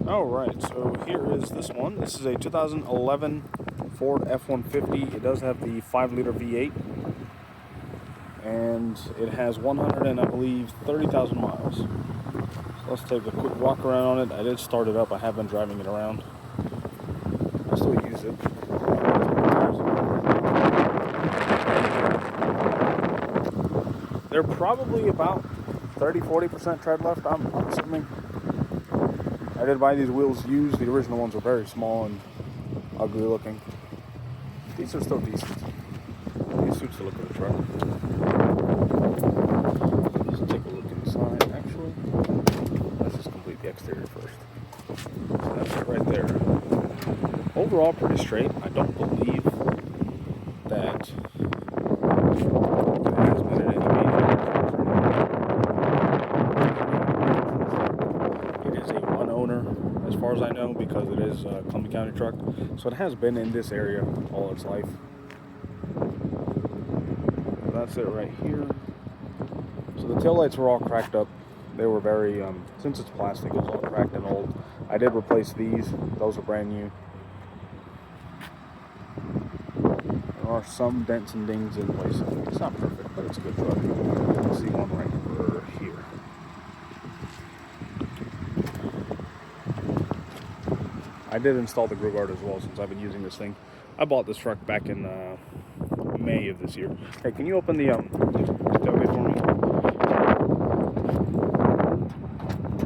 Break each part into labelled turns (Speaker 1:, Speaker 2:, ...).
Speaker 1: Alright, so here is this one. This is a 2011 Ford F150. It does have the 5-liter V8. And it has 30,000 miles. So let's take a quick walk around on it. I did start it up. I have been driving it around. I still use it. They're probably about 30-40% tread left, I'm assuming. I did buy these wheels used. The original ones were very small and ugly looking. These are still decent. These suits the look of the truck. Let's take a look inside, actually. Let's just complete the exterior first. So that's it right there. Overall, pretty straight. I don't believe that it has been in any major. It is a one owner, as far as I know, because it is a Columbia County truck. So it has been in this area all its life. That's it right here. So the taillights were all cracked up. They were very, since it's plastic, it was all cracked and old. I did replace these. Those are brand new. There are some dents and dings in places. It's not perfect, but it's a good truck. You can see one right here. I did install the grill guard as well since I've been using this thing. I bought this truck back in May of this year. Hey, can you open the tailgate for me?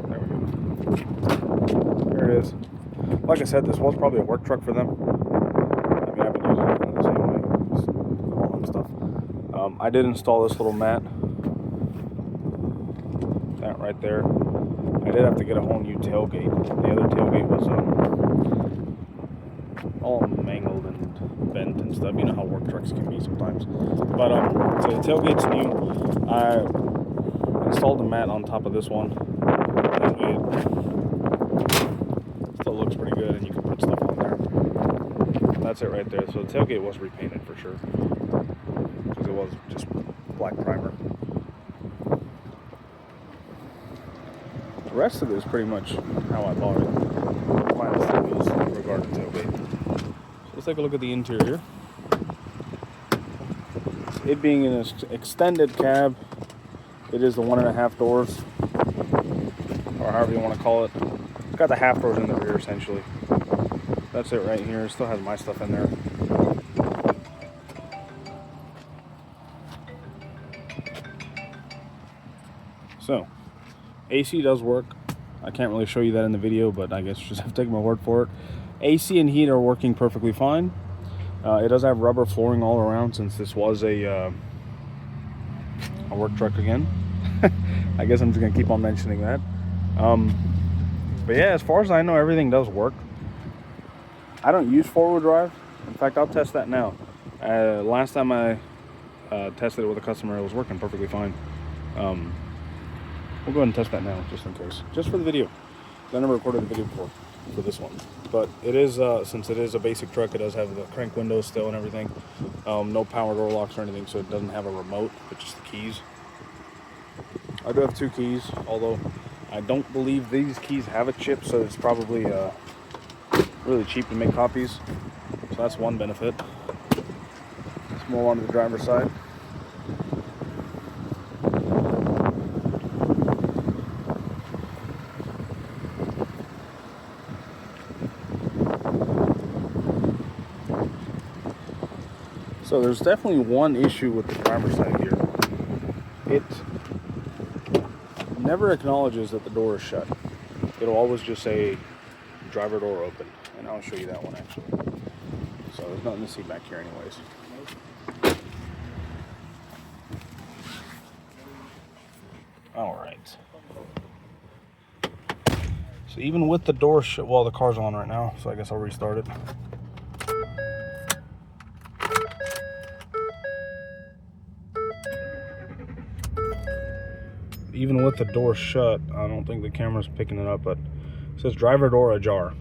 Speaker 1: There we go. There it is. Like I said, this was probably a work truck for them. I mean, I've been using it the same way, just all that stuff. I did install this little mat. That right there. I did have to get a whole new tailgate. The other tailgate was all mangled and bent and stuff. You know how work trucks can be sometimes. But so the tailgate's new. I installed a mat on top of this one. That way it still looks pretty good, and you can put stuff on there. That's it right there. So the tailgate was repainted for sure, because it was just black primer. The rest of it is pretty much how I bought it. Minus the wheels in regard to tailgate. Let's take a look at the interior. It being an extended cab, it is the 1.5 doors, or however you want to call it. It's got the half doors in the rear, essentially. That's it right here. It still has my stuff in there. So, AC does work. I can't really show you that in the video, but I guess you just have to take my word for it. AC and heat are working perfectly fine. It does have rubber flooring all around, since this was a work truck again. I guess I'm just gonna keep on mentioning that. But yeah, as far as I know, everything does work. I don't use four-wheel drive. In fact, I'll test that now. Last time I tested it with a customer, it was working perfectly fine. We'll go ahead and test that now, just in case, just for the video. I never recorded the video before for this one, but it is since it is a basic truck, it does have the crank windows still and everything. No power door locks or anything, so it doesn't have a remote, but just the keys. I do have 2 keys, although I don't believe these keys have a chip, so it's probably really cheap to make copies. So that's one benefit. Let's move on to the driver's side. So there's definitely one issue with the driver's side here. It never acknowledges that the door is shut. It'll always just say driver door open, and I'll show you that one actually. So there's nothing to see back here anyways. All right. So even with the door shut, well, the car's on right now, so I guess I'll restart it. Even with the door shut, I don't think the camera's picking it up, but it says driver door ajar.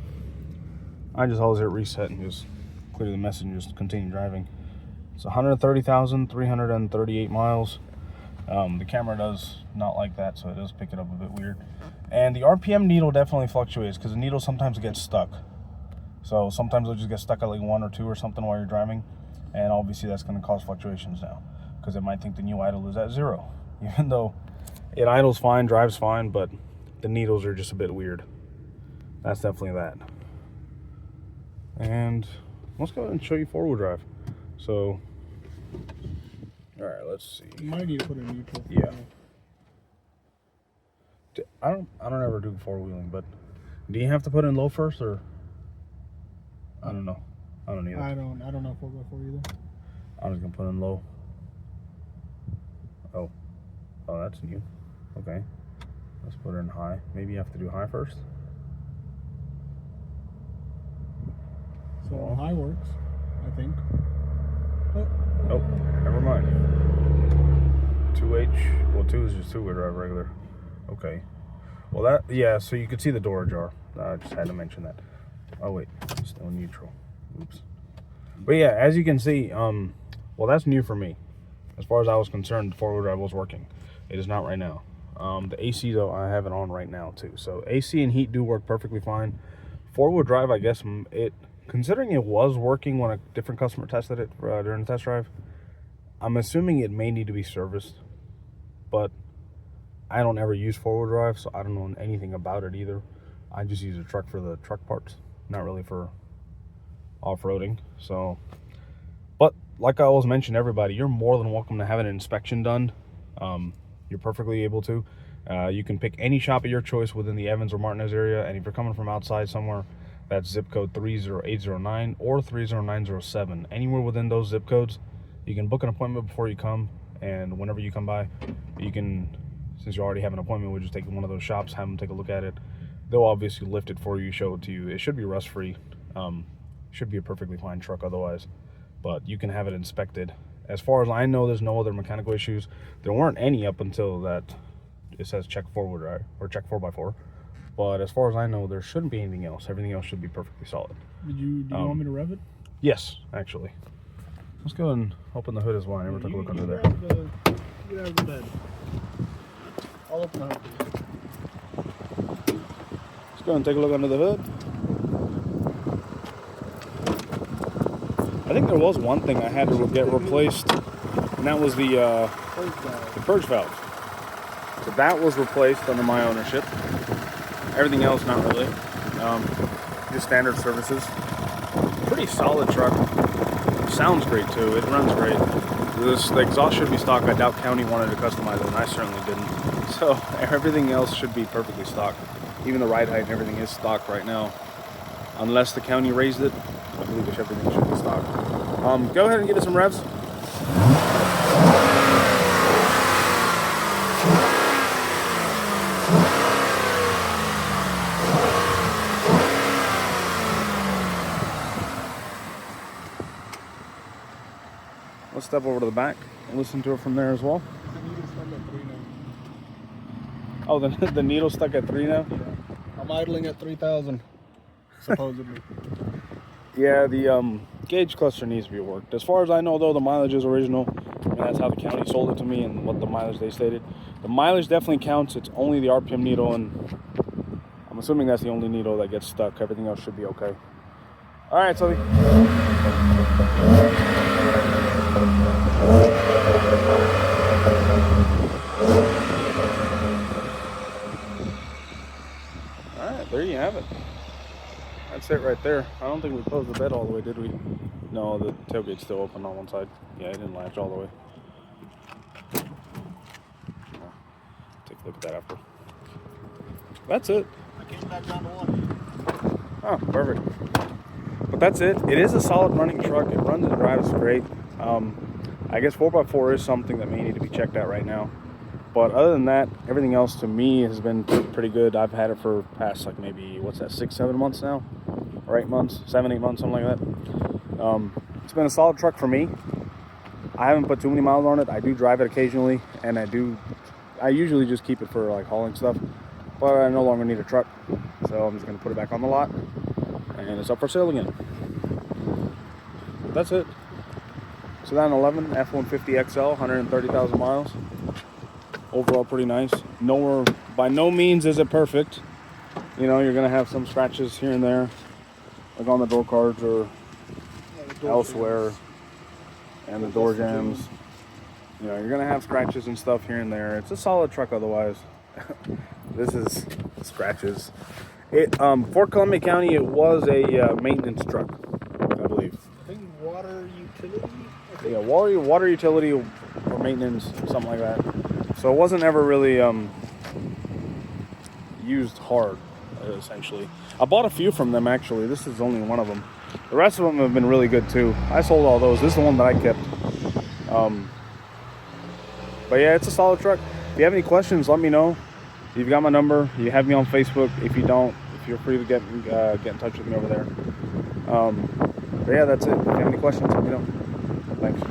Speaker 1: I just always hit reset and just clear the message and just continue driving. It's 130,338 miles. The camera does not like that, so it does pick it up a bit weird. And the RPM needle definitely fluctuates because the needle sometimes gets stuck. So sometimes it'll just get stuck at like 1 or 2 or something while you're driving. And obviously that's going to cause fluctuations now because it might think the new idle is at 0. Even though it idles fine, drives fine, but the needles are just a bit weird. That's definitely that. And let's go ahead and show you 4-wheel drive. So, all right, let's see.
Speaker 2: You might need to put a neutral.
Speaker 1: Yeah. I don't ever do 4-wheeling, but do you have to put in low first, or I don't know. I don't either.
Speaker 2: I don't know 4x4 either.
Speaker 1: I'm just gonna put in low. Oh, that's new. Okay, let's put it in high. Maybe you have to do high first.
Speaker 2: So high works, I think.
Speaker 1: Oh, never mind. 2H. Well, 2 is just 2-wheel drive regular. Okay. Well, that, yeah, so you could see the door ajar. I just had to mention that. Oh, wait. Still neutral. Oops. But yeah, as you can see, well, that's new for me. As far as I was concerned, the 4-wheel drive was working. It is not right now. The AC, though, I have it on right now, too. So AC and heat do work perfectly fine. 4-wheel drive, I guess, considering it was working when a different customer tested it during the test drive, I'm assuming it may need to be serviced. But I don't ever use 4-wheel drive, so I don't know anything about it either. I just use a truck for the truck parts, not really for off-roading. So, but like I always mention to everybody, you're more than welcome to have an inspection done. You're perfectly able to. You can pick any shop of your choice within the Evans or Martinez area, and if you're coming from outside somewhere, that's zip code 30809 or 30907. Anywhere within those zip codes, you can book an appointment before you come, and whenever you come by, you can, since you already have an appointment, we'll just take one of those shops, have them take a look at it. They'll obviously lift it for you, show it to you. It should be rust-free. Should be a perfectly fine truck otherwise, but you can have it inspected. As far as I know, there's no other mechanical issues. There weren't any up until that it says check 4-wheel drive or check 4x4. But as far as I know, there shouldn't be anything else. Everything else should be perfectly solid.
Speaker 2: Do you want me to rev it?
Speaker 1: Yes, actually. Let's go and open the hood as well. I never took a look under there.
Speaker 2: Get out of the bed. I'll open the hood.
Speaker 1: Let's go and take a look under the hood. I think there was one thing I had to get replaced, and that was the purge valve. So that was replaced under my ownership. Everything else, not really. Just standard services. Pretty solid truck. Sounds great too. It runs great. The exhaust should be stock. I doubt County wanted to customize it, and I certainly didn't. So everything else should be perfectly stock. Even the ride height and everything is stock right now. Unless the County raised it, I believe everything should be stock. Go ahead and get us some revs. Let's step over to the back and listen to it from there as well. Oh, the needle's stuck at 3 now?
Speaker 2: I'm idling at 3,000, supposedly.
Speaker 1: Yeah, the gauge cluster needs to be worked. As far as I know, though, the mileage is original. I mean, that's how the County sold it to me and what the mileage they stated. The mileage definitely counts. It's only the RPM needle, and I'm assuming that's the only needle that gets stuck. Everything else should be okay. All right, Toby. Alright, there you have it. That's it right there. I don't think we closed the bed all the way, did we? No, the tailgate's still open on one side. Yeah, it didn't latch all the way. Take a look at that after. That's it.
Speaker 2: I came back down to 1.
Speaker 1: Oh, perfect. But that's it. It is a solid running truck. It runs and drives great. I guess 4x4 is something that may need to be checked out right now. But other than that, everything else to me has been pretty good. I've had it for past like maybe, 6-7 months now? Or 8 months, 7-8 months, something like that. It's been a solid truck for me. I haven't put too many miles on it. I do drive it occasionally, and I usually just keep it for like hauling stuff. But I no longer need a truck, so I'm just gonna put it back on the lot, and it's up for sale again. That's it. 2011 F150 XL, 130,000 miles. overall pretty nice. Nowhere, by no means is it perfect. You know, you're gonna have some scratches here and there, like on the door cards or elsewhere, and the door jams. You know, you're gonna have scratches and stuff here and there. It's a solid truck otherwise. This is scratches. For Columbia County, it was a maintenance truck, I believe.
Speaker 2: I think water utility.
Speaker 1: Yeah, water utility or maintenance, something like that. So it wasn't ever really used hard, essentially. I bought a few from them, actually. This is only one of them. The rest of them have been really good, too. I sold all those. This is the one that I kept. But yeah, it's a solid truck. If you have any questions, let me know. You've got my number. You have me on Facebook. If you don't, feel free to get in touch with me over there. But yeah, that's it. If you have any questions, let me know. Thanks.